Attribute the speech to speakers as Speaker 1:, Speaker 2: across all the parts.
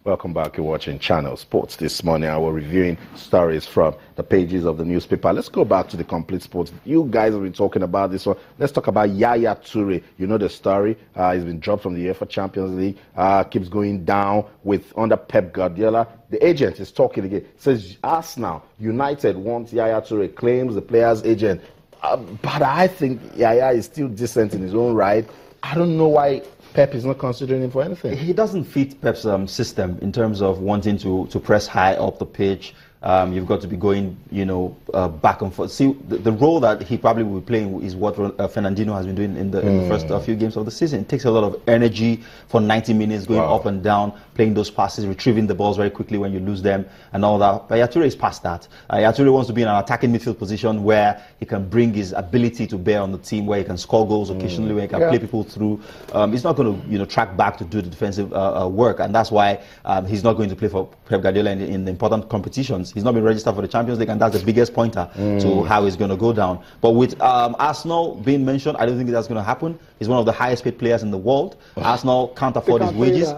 Speaker 1: Welcome back. You're watching Channel Sports. This morning, we're reviewing stories from the pages of the newspaper. Let's go back to the complete sports. You guys have been talking about this one. Let's talk about Yaya Toure. You know the story. He's been dropped from the UEFA Champions League. Keeps going down under Pep Guardiola. The agent is talking again. Says Arsenal, United wants Yaya Toure. Claims the player's agent. But I think Yaya is still decent in his own right. I don't know why Pep is not considering him for anything.
Speaker 2: He doesn't fit Pep's system in terms of wanting to press high up the pitch. You've got to be going, back and forth. See, the role that he probably will be playing is what Fernandinho has been doing in the first few games of the season. It takes a lot of energy for 90 minutes going up and down, playing those passes, retrieving the balls very quickly when you lose them and all that. But Yaya Toure is past that. Yaya Toure wants to be in an attacking midfield position where he can bring his ability to bear on the team, where he can score goals occasionally, where he can play people through. He's not going to, track back to do the defensive work, and that's why he's not going to play for Pep Guardiola in the important competitions. He's not been registered for the Champions League, and that's the biggest pointer to how he's going to go down. But with Arsenal being mentioned, I don't think that's going to happen. He's one of the highest paid players in the world. Arsenal can't afford his wages,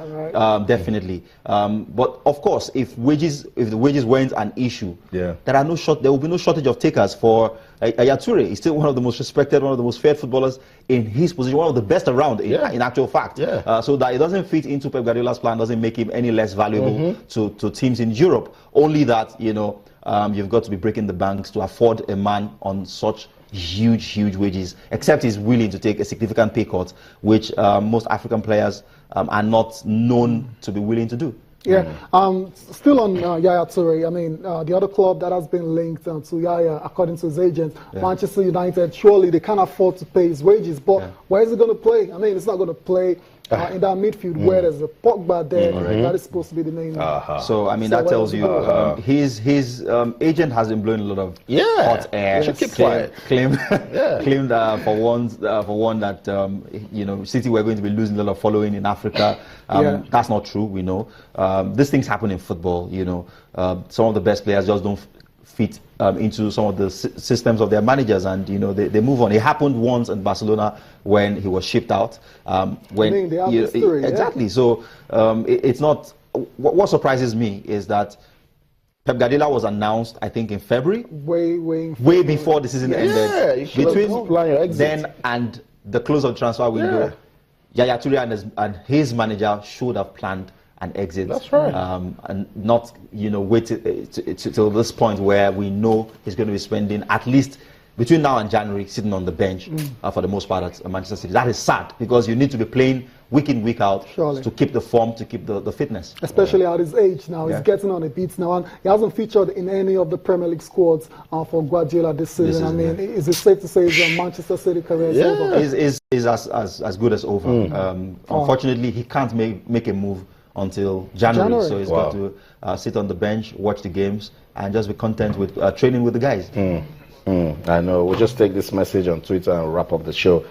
Speaker 2: definitely. But of course, if the wages weren't an issue, there will be no shortage of takers for Yaya Toure. He's still one of the most respected, one of the most feared footballers in his position, one of the best around, in actual fact. So that it doesn't fit into Pep Guardiola's plan doesn't make him any less valuable to teams in Europe. Only that, you've got to be breaking the banks to afford a man on such huge wages, except he's willing to take a significant pay cut, which most African players are not known to be willing to do.
Speaker 3: Still on Yaya Toure, I mean, the other club that has been linked to Yaya, according to his agent, Manchester United, surely they can't afford to pay his wages, but where is he going to play? I mean, it's not going to play in that midfield where there's a Pogba there, that is supposed to be the main man.
Speaker 2: So, I mean, that tells you his agent has been blowing a lot of hot air.
Speaker 1: Should keep quiet.
Speaker 2: Claimed for one that, City were going to be losing a lot of following in Africa. That's not true, we know. These things happen in football, some of the best players just don't fit into some of the systems of their managers, and they move on. It happened once in Barcelona when he was shipped out. Exactly. So it's not. What surprises me is that Pep Guardiola was announced, I think, in February, way before the season ended. Between then and the close of the transfer window, Yaya Toure and his manager should have planned an exit.
Speaker 1: That's right.
Speaker 2: And not, wait till this point where we know he's going to be spending at least between now and January sitting on the bench for the most part at Manchester City. That is sad, because you need to be playing week in, week out to keep the form, to keep the fitness.
Speaker 3: Especially at his age now. He's getting on the beats now, and he hasn't featured in any of the Premier League squads for Guardiola this season. I mean, is it safe to say his Manchester City career is over?
Speaker 2: Is as good as over. Unfortunately, he can't make a move until January. So he's got to sit on the bench, watch the games, and just be content with training with the guys.
Speaker 1: I know. We'll just take this message on Twitter and wrap up the show.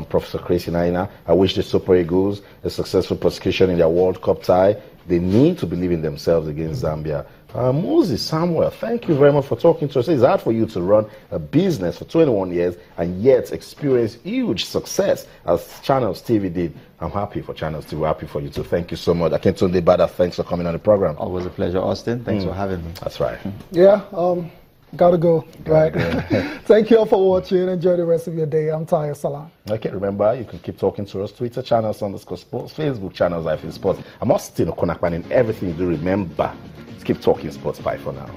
Speaker 1: Professor Chris Inaina, I wish the Super Eagles a successful prosecution in their World Cup tie. They need to believe in themselves against Zambia. Moses Samuel, thank you very much for talking to us. It's hard for you to run a business for 21 years and yet experience huge success as Channels TV did. I'm happy for Channels TV. Happy for you too. Thank you so much. Akintunde Bada, thanks for coming on the program.
Speaker 2: Always a pleasure, Austin. Thanks for having me.
Speaker 1: That's right.
Speaker 3: Gotta go. Thank you all for watching. Enjoy the rest of your day. I'm Tahir Salam.
Speaker 1: Okay, remember, you can keep talking to us. Twitter channels _sports, Facebook channels Life in Sports. I'm Austin Okonakpan in everything you do. Remember, keep talking sports. Bye for now.